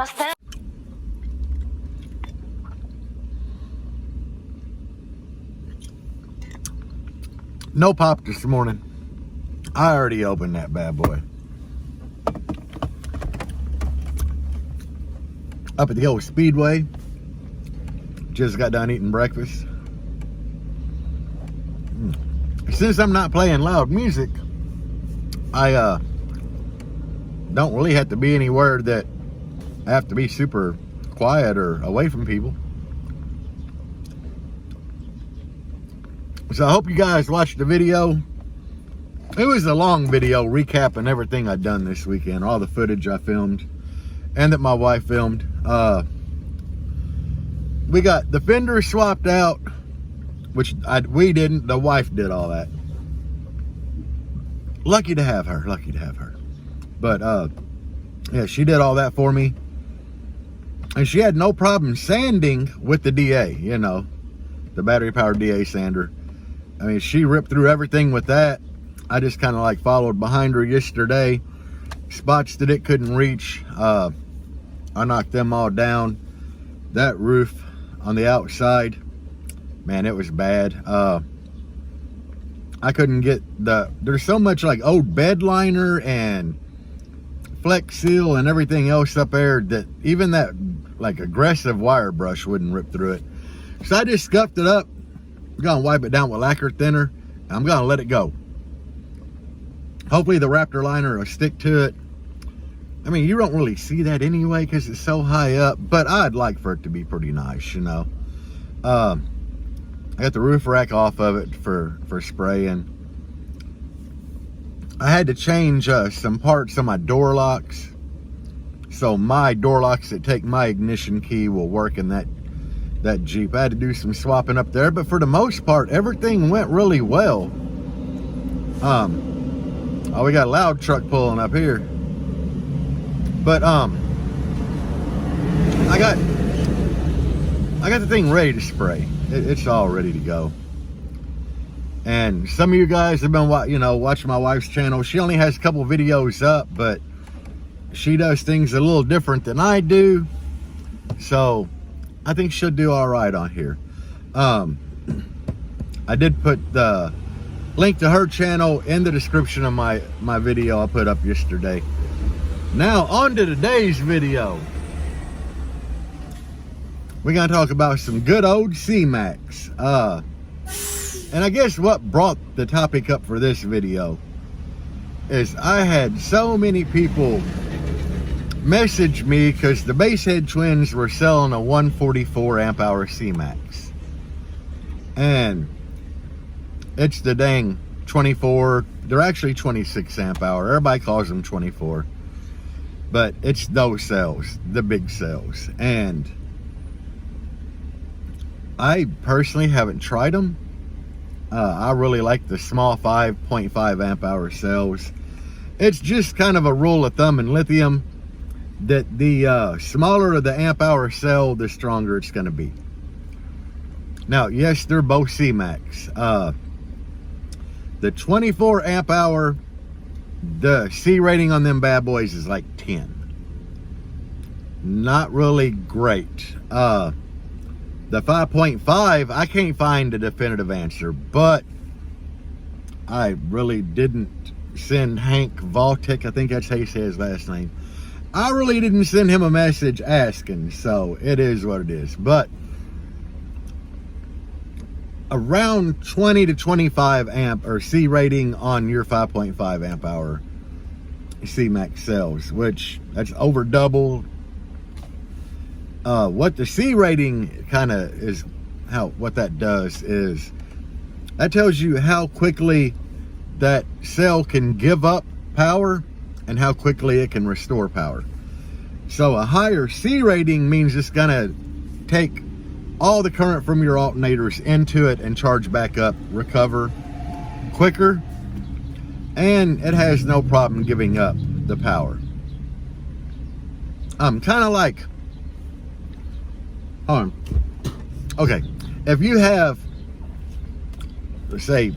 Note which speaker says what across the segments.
Speaker 1: myself.
Speaker 2: No pop this morning. I already opened that bad boy. Up at the old Speedway. Just got done eating breakfast. Since I'm not playing loud music, I don't really have to be anywhere that I have to be super quiet or away from people. So I hope you guys watched the video. It was a long video recapping everything I've done this weekend, all the footage I filmed and that my wife filmed. We got the fender swapped out, which we didn't, the wife did all that. Lucky to have her, lucky to have her. But yeah, she did all that for me. And she had no problem sanding with the DA, you know, the battery powered DA sander. I mean, she ripped through everything with that. I just kind of like followed behind her yesterday. Spots that it couldn't reach, I knocked them all down. That roof on the outside, man, it was bad. I couldn't get there's so much like old bed liner and Flex Seal and everything else up there that even that like aggressive wire brush wouldn't rip through it. So I just scuffed it up. I'm gonna wipe it down with lacquer thinner and I'm gonna let it go. Hopefully the Raptor liner will stick to it. I mean, you don't really see that anyway because it's so high up, but I'd like for it to be pretty nice, you know. I got the roof rack off of it for spraying. I had to change some parts on my door locks. So my door locks that take my ignition key will work in that Jeep. I had to do some swapping up there, but for the most part, everything went really well. Oh, we got a loud truck pulling up here. But I got the thing ready to spray. It's all ready to go. And some of you guys have been watching my wife's channel. She only has a couple videos up, but she does things a little different than I do. So I think she'll do all right on here. I did put the link to her channel in the description of my video I put up yesterday. Now on to today's video. We're gonna talk about some good old Cmax. And I guess what brought the topic up for this video is I had so many people message me because the Basehead twins were selling a 144 amp hour Cmax. And it's the dang 24, they're actually 26 amp hour. Everybody calls them 24. But it's those cells, the big cells. And I personally haven't tried them. I really like the small 5.5 amp hour cells. It's just kind of a rule of thumb in lithium that the smaller the amp hour cell, the stronger it's going to be. Now, yes, they're both Cmax. The 24 amp hour, the C rating on them bad boys is like 10. Not really great. The 5.5, I can't find a definitive answer, but I really didn't send Hank Voltic, I think that's how you say his last name. I really didn't send him a message asking, so it is what it is. But around 20 to 25 amp or C rating on your 5.5 amp hour Cmax cells, which that's over double. What the C rating kind of is, what that does is that tells you how quickly that cell can give up power and how quickly it can restore power. So a higher C rating means it's gonna take all the current from your alternators into it and charge back up, recover quicker, and it has no problem giving up the power. Kind of like, hold on. Okay, if you have, let's say,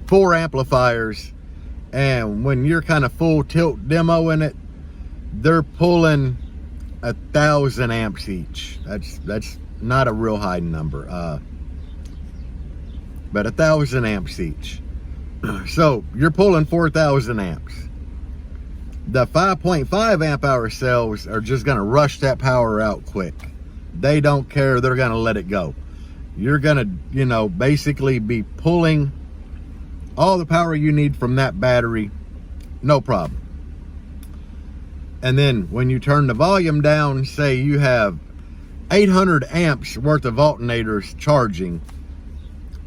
Speaker 2: 4 amplifiers, and when you're kind of full tilt demoing it, they're pulling 1,000 amps each. That's not a real high number, but 1,000 amps each. So you're pulling 4,000 amps. The 5.5 amp hour cells are just going to rush that power out quick. They don't care. They're going to let it go. You're going to, you know, basically be pulling all the power you need from that battery, no problem. And then when you turn the volume down, say you have 800 amps worth of alternators charging,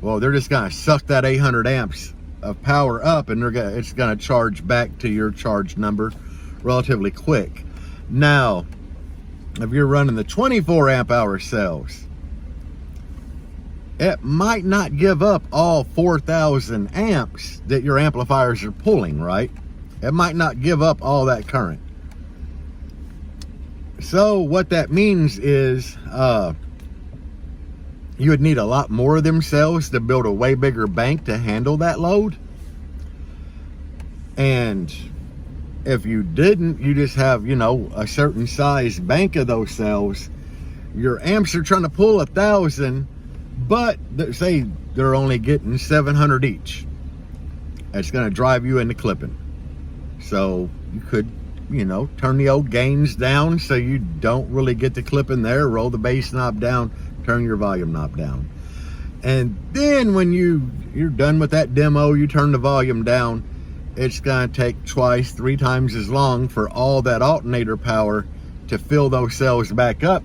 Speaker 2: well, they're just going to suck that 800 amps of power up, and it's going to charge back to your charge number relatively quick. Now, if you're running the 24 amp hour cells, it might not give up all 4,000 amps that your amplifiers are pulling, right? It might not give up all that current. So what that means is you would need a lot more of them cells to build a way bigger bank to handle that load. And if you didn't, you just have, you know, a certain size bank of those cells. Your amps are trying to pull 1,000, but say they're only getting 700 each. That's going to drive you into clipping. So you could, you know, turn the old gains down so you don't really get the clipping there. Roll the bass knob down, turn your volume knob down. And then when you're done with that demo, you turn the volume down. It's going to take twice, 3 times as long for all that alternator power to fill those cells back up.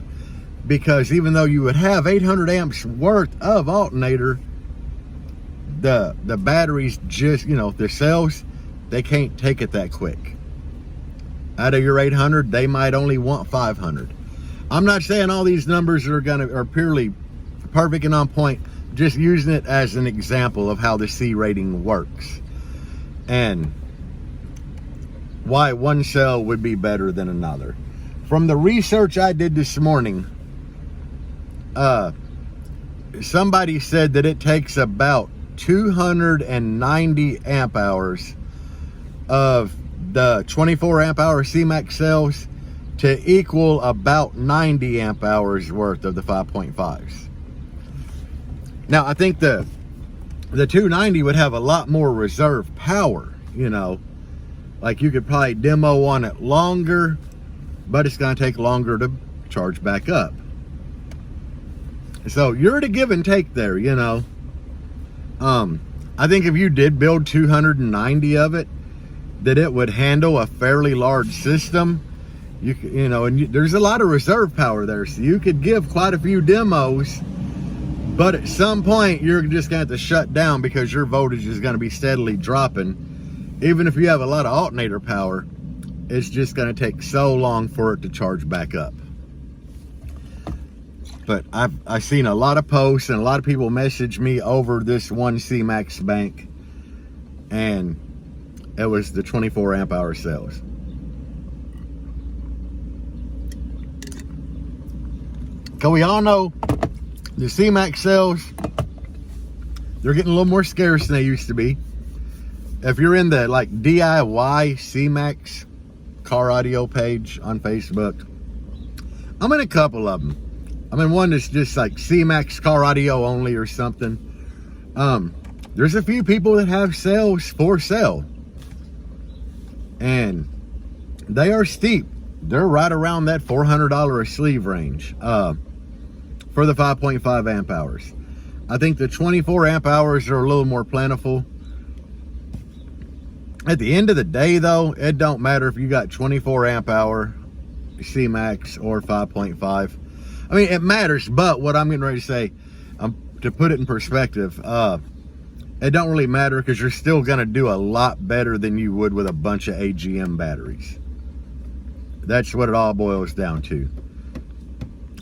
Speaker 2: Because even though you would have 800 amps worth of alternator, the batteries just, you know, the cells, they can't take it that quick. Out of your 800, they might only want 500. I'm not saying all these numbers are purely perfect and on point, just using it as an example of how the C rating works and why one cell would be better than another. From the research I did this morning, somebody said that it takes about 290 amp hours of the 24 amp hour Cmax cells to equal about 90 amp hours worth of the 5.5s. Now, I think the 290 would have a lot more reserve power, you know, like you could probably demo on it longer, but it's going to take longer to charge back up. So you're at a give and take there, you know. I think if you did build 290 of it, that it would handle a fairly large system. You know, and there's a lot of reserve power there, so you could give quite a few demos, but at some point you're just going to have to shut down because your voltage is going to be steadily dropping. Even if you have a lot of alternator power, it's just going to take so long for it to charge back up. But I've seen a lot of posts and a lot of people message me over this one Cmax bank, and it was the 24 amp hour cells. So we all know the Cmax cells, they're getting a little more scarce than they used to be. If you're in the like DIY Cmax car audio page on Facebook, I'm in a couple of them. I'm in one that's just like Cmax car audio only or something. There's a few people that have cells for sale, and they are steep. They're right around that $400 a sleeve range for the 5.5 amp hours. I think the 24 amp hours are a little more plentiful. At the end of the day, though, it don't matter if you got 24 amp hour Cmax or 5.5. I mean, it matters, but what I'm getting ready to say, to put it in perspective, it don't really matter because you're still going to do a lot better than you would with a bunch of AGM batteries. That's what it all boils down to.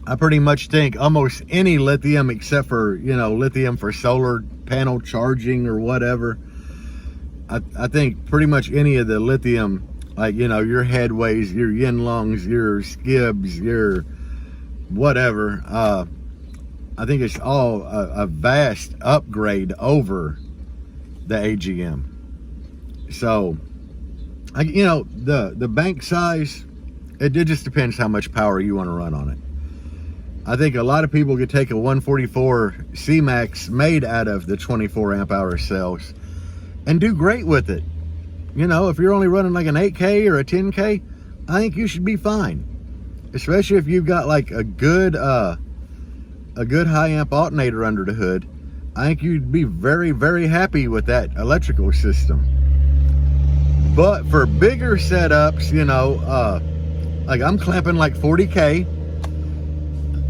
Speaker 2: I pretty much think almost any lithium, except for, you know, lithium for solar panel charging or whatever, I think pretty much any of the lithium, like, you know, your headways, your Yinlongs, your skibs, your whatever, I think it's all a vast upgrade over the AGM. So, you know, the bank size, It just depends how much power you want to run on it. I think a lot of people could take a 144 Cmax made out of the 24 amp hour cells and do great with it. You know, if you're only running like an 8K or a 10K, I think you should be fine. Especially if you've got like a good high amp alternator under the hood. I think you'd be very, very happy with that electrical system. But for bigger setups, you know, like I'm clamping like 40K,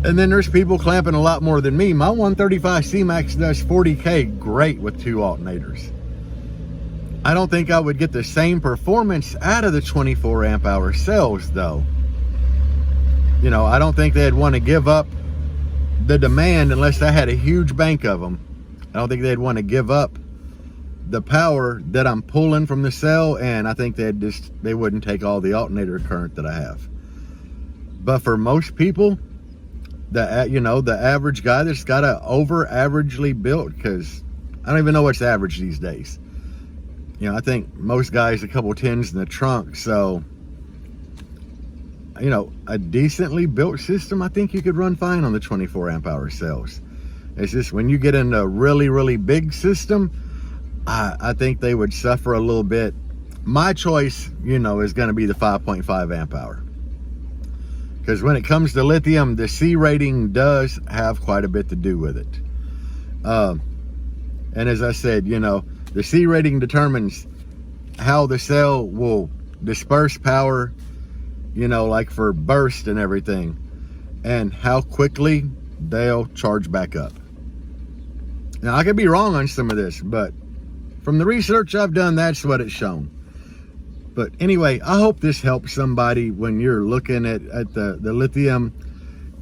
Speaker 2: and then there's people clamping a lot more than me. My 135 Cmax does 40K great with 2 alternators. I don't think I would get the same performance out of the 24 amp hour cells though. You know, I don't think they'd want to give up the demand unless I had a huge bank of them. I don't think they'd want to give up the power that I'm pulling from the cell, and I think they wouldn't take all the alternator current that I have. But for most people, the average guy that's got a over averagely built, because I don't even know what's average these days. You know, I think most guys a couple 10s in the trunk, so you know, a decently built system, I think you could run fine on the 24 amp hour cells. It's just when you get into a really, really big system, I think they would suffer a little bit. My choice, you know, is going to be the 5.5 amp hour. Because when it comes to lithium, the C rating does have quite a bit to do with it. And as I said, you know, the C rating determines how the cell will disperse power, you know, like for burst and everything, and how quickly they'll charge back up. Now, I could be wrong on some of this, but from the research I've done, that's what it's shown. But anyway, I hope this helps somebody when you're looking at the lithium,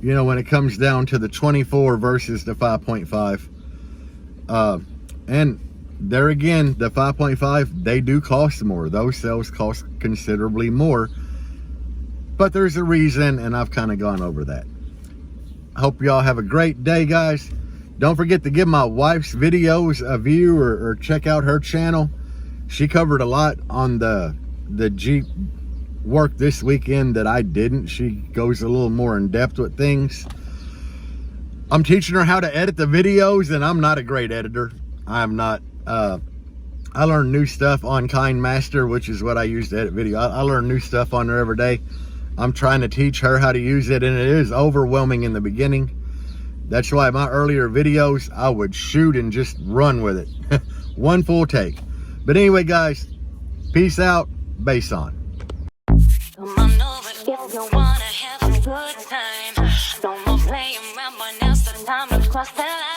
Speaker 2: you know, when it comes down to the 24 versus the 5.5. And there again, the 5.5, they do cost more. Those cells cost considerably more. But there's a reason, and I've kind of gone over that. I hope y'all have a great day, guys. Don't forget to give my wife's videos a view, or check out her channel. She covered a lot on the Jeep work this weekend that I didn't. She goes a little more in depth with things. I'm teaching her how to edit the videos, and I'm not a great editor. I'm not. I learn new stuff on KindMaster, which is what I use to edit video. I learn new stuff on there every day. I'm trying to teach her how to use it, and it is overwhelming in the beginning. That's why my earlier videos, I would shoot and just run with it. One full take. But anyway, guys, peace out. Bass on.
Speaker 1: Come on over if you wanna have a good time. Don't play around, but now's the time to cross the line.